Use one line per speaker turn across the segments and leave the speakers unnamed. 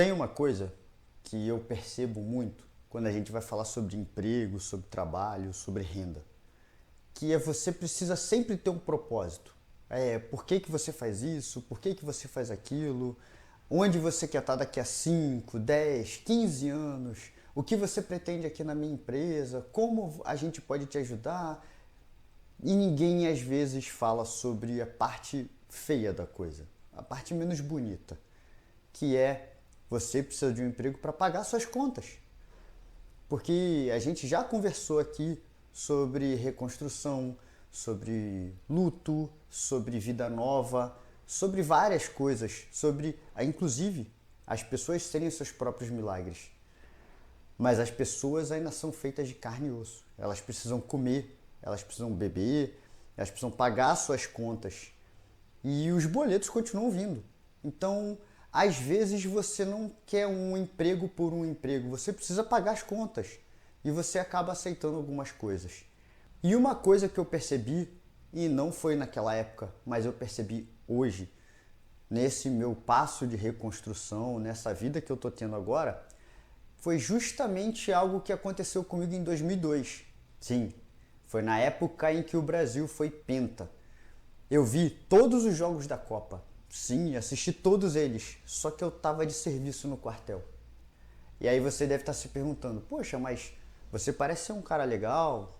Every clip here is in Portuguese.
Tem uma coisa que eu percebo muito quando a gente vai falar sobre emprego, sobre trabalho, sobre renda, que é você precisa sempre ter um propósito. Por que que você faz isso? Por que que você faz aquilo? Onde você quer estar daqui a 5, 10, 15 anos? O que você pretende aqui na minha empresa? Como a gente pode te ajudar? E ninguém às vezes fala sobre a parte feia da coisa, a parte menos bonita, que é você precisa de um emprego para pagar suas contas. Porque a gente já conversou aqui sobre reconstrução, sobre luto, sobre vida nova, sobre várias coisas, sobre, inclusive, as pessoas serem seus próprios milagres. Mas as pessoas ainda são feitas de carne e osso. Elas precisam comer, elas precisam beber, elas precisam pagar suas contas. E os boletos continuam vindo. Então, às vezes você não quer um emprego por um emprego, você precisa pagar as contas. E você acaba aceitando algumas coisas. E uma coisa que eu percebi, e não foi naquela época, mas eu percebi hoje, nesse meu passo de reconstrução, nessa vida que eu estou tendo agora, foi justamente algo que aconteceu comigo em 2002. Sim, foi na época em que o Brasil foi penta. Eu vi todos os jogos da Copa. Sim, assisti todos eles, só que eu estava de serviço no quartel. E aí você deve estar se perguntando, poxa, mas você parece ser um cara legal,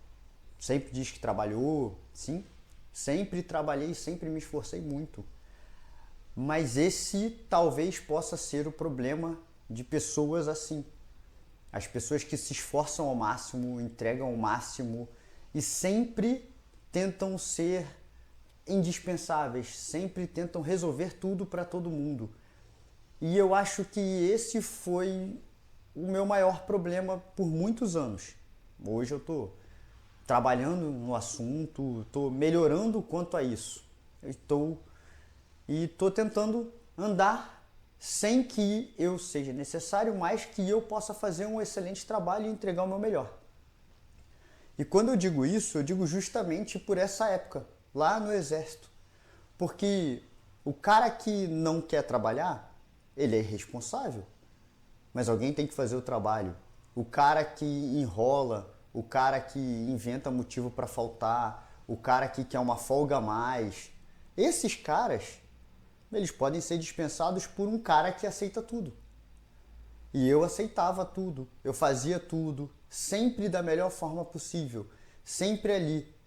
sempre diz que trabalhou. Sim, sempre trabalhei, sempre me esforcei muito. Mas esse talvez possa ser o problema de pessoas assim. As pessoas que se esforçam ao máximo, entregam ao máximo e sempre tentam ser indispensáveis, sempre tentam resolver tudo para todo mundo. E eu acho que esse foi o meu maior problema por muitos anos. Hoje eu estou trabalhando no assunto, estou melhorando quanto a isso. Estou tentando andar sem que eu seja necessário, mas que eu possa fazer um excelente trabalho e entregar o meu melhor. E quando eu digo isso, eu digo justamente por essa época, lá no exército. Porque o cara que não quer trabalhar, ele é irresponsável. Mas alguém tem que fazer o trabalho. O cara que enrola, o cara que inventa motivo para faltar, o cara que quer uma folga a mais. Esses caras, eles podem ser dispensados por um cara que aceita tudo. E eu aceitava tudo, eu fazia tudo, sempre da melhor forma possível, sempre ali.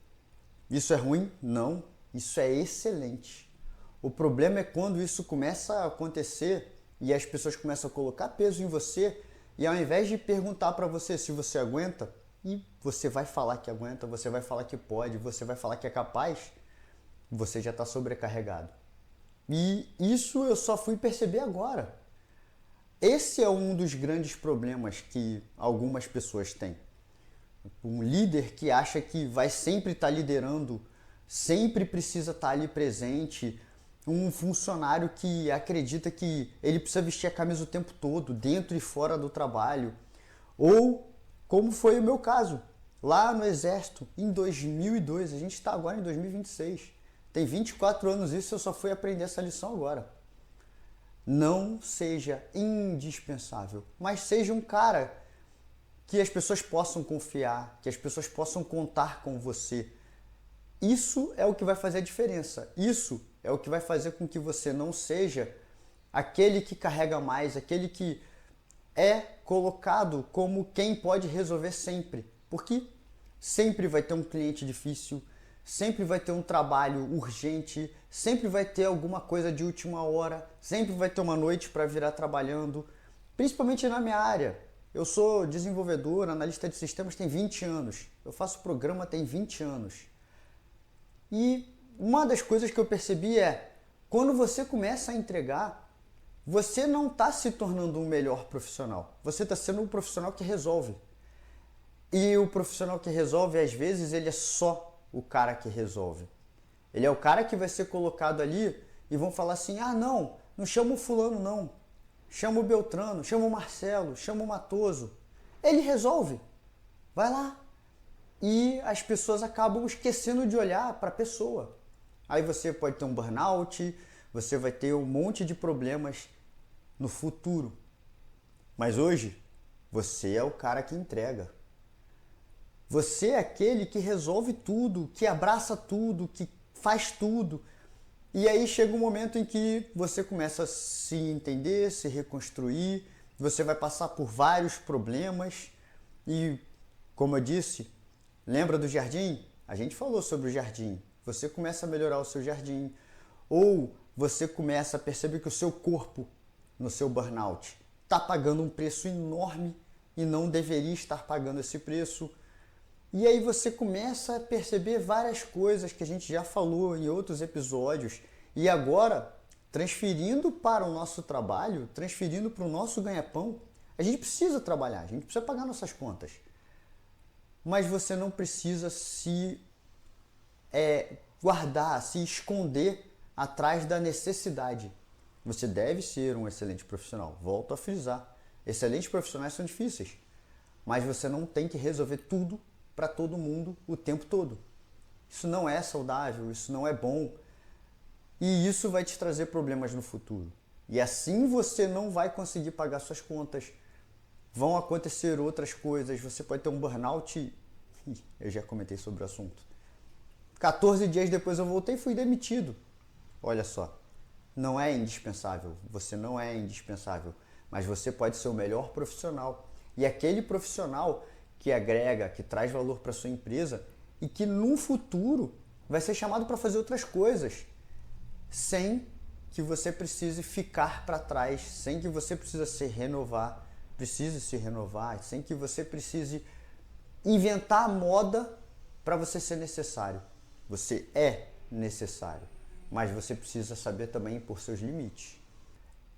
Isso é ruim? Não, isso é excelente. O problema é quando isso começa a acontecer e as pessoas começam a colocar peso em você e ao invés de perguntar para você se você aguenta, e você vai falar que aguenta, você vai falar que pode, você vai falar que é capaz, você já está sobrecarregado. E isso eu só fui perceber agora. Esse é um dos grandes problemas que algumas pessoas têm. Um líder que acha que vai sempre estar liderando, sempre precisa estar ali presente. Um funcionário que acredita que ele precisa vestir a camisa o tempo todo, dentro e fora do trabalho. Ou, como foi o meu caso, lá no Exército, em 2002, a gente está agora em 2026. Tem 24 anos isso, eu só fui aprender essa lição agora. Não seja indispensável, mas seja um cara que as pessoas possam confiar, que as pessoas possam contar com você. Isso é o que vai fazer a diferença. Isso é o que vai fazer com que você não seja aquele que carrega mais, aquele que é colocado como quem pode resolver sempre. Porque sempre vai ter um cliente difícil, sempre vai ter um trabalho urgente, sempre vai ter alguma coisa de última hora, sempre vai ter uma noite para virar trabalhando, principalmente na minha área. Eu sou desenvolvedor, analista de sistemas tem 20 anos, eu faço programa tem 20 anos. E uma das coisas que eu percebi é, quando você começa a entregar, você não está se tornando um melhor profissional, você está sendo um profissional que resolve. E o profissional que resolve, às vezes, ele é só o cara que resolve. Ele é o cara que vai ser colocado ali e vão falar assim, ah não, não chama o fulano não, chama o Beltrano, chama o Marcelo, chama o Matoso. Ele resolve, vai lá. E as pessoas acabam esquecendo de olhar para a pessoa. Aí você pode ter um burnout, você vai ter um monte de problemas no futuro. Mas hoje, você é o cara que entrega. Você é aquele que resolve tudo, que abraça tudo, que faz tudo. E aí chega um momento em que você começa a se entender, se reconstruir, você vai passar por vários problemas e, como eu disse, lembra do jardim? A gente falou sobre o jardim. Você começa a melhorar o seu jardim, ou você começa a perceber que o seu corpo, no seu burnout, está pagando um preço enorme e não deveria estar pagando esse preço. E aí você começa a perceber várias coisas que a gente já falou em outros episódios. E agora, transferindo para o nosso trabalho, transferindo para o nosso ganha-pão, a gente precisa trabalhar, a gente precisa pagar nossas contas. Mas você não precisa se guardar, se esconder atrás da necessidade. Você deve ser um excelente profissional. Volto a frisar. Excelentes profissionais são difíceis, mas você não tem que resolver tudo para todo mundo o tempo todo. Isso não é saudável, isso não é bom. E isso vai te trazer problemas no futuro. E assim você não vai conseguir pagar suas contas. Vão acontecer outras coisas. Você pode ter um burnout. Eu já comentei sobre o assunto. 14 dias depois eu voltei e fui demitido. Olha só. Não é indispensável. Você não é indispensável. Mas você pode ser o melhor profissional. E aquele profissional que agrega, que traz valor para sua empresa e que no futuro vai ser chamado para fazer outras coisas, sem que você precise ficar para trás, sem que você precise se renovar, sem que você precise inventar moda para você ser necessário. Você é necessário, mas você precisa saber também impor seus limites.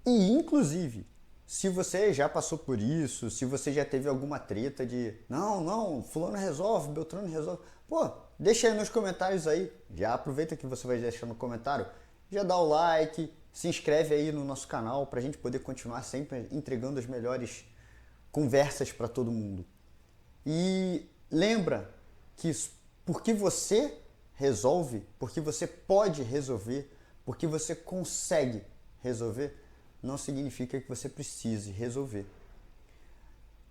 E inclusive, se você já passou por isso, se você já teve alguma treta de não, fulano resolve, Beltrano resolve, pô, deixa aí nos comentários aí. Já aproveita que você vai deixar no comentário, já dá o like, se inscreve aí no nosso canal pra gente poder continuar sempre entregando as melhores conversas para todo mundo. E lembra que porque você resolve, porque você pode resolver, porque você consegue resolver, não significa que você precise resolver.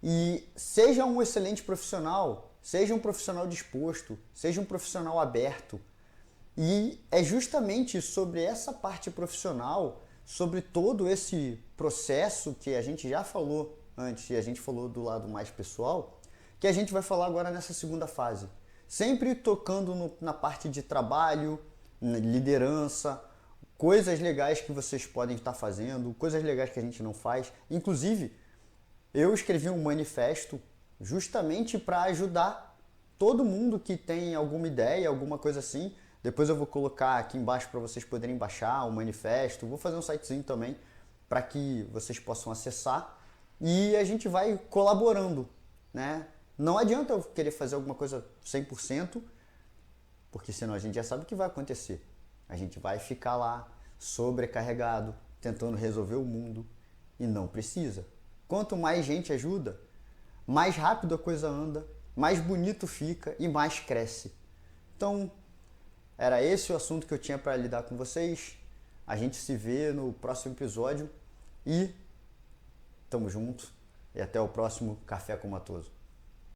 E seja um excelente profissional, seja um profissional disposto, seja um profissional aberto. E é justamente sobre essa parte profissional, sobre todo esse processo que a gente já falou antes e a gente falou do lado mais pessoal, que a gente vai falar agora nessa segunda fase. Sempre tocando na parte de trabalho, liderança, coisas legais que vocês podem estar fazendo, coisas legais que a gente não faz. Inclusive, eu escrevi um manifesto justamente para ajudar todo mundo que tem alguma ideia, alguma coisa assim. Depois eu vou colocar aqui embaixo para vocês poderem baixar o manifesto. Vou fazer um sitezinho também para que vocês possam acessar. E a gente vai colaborando, né? Não adianta eu querer fazer alguma coisa 100%, porque senão a gente já sabe o que vai acontecer. A gente vai ficar lá sobrecarregado, tentando resolver o mundo e não precisa. Quanto mais gente ajuda, mais rápido a coisa anda, mais bonito fica e mais cresce. Então, era esse o assunto que eu tinha para lidar com vocês. A gente se vê no próximo episódio e tamo junto. E até o próximo Café com Matoso.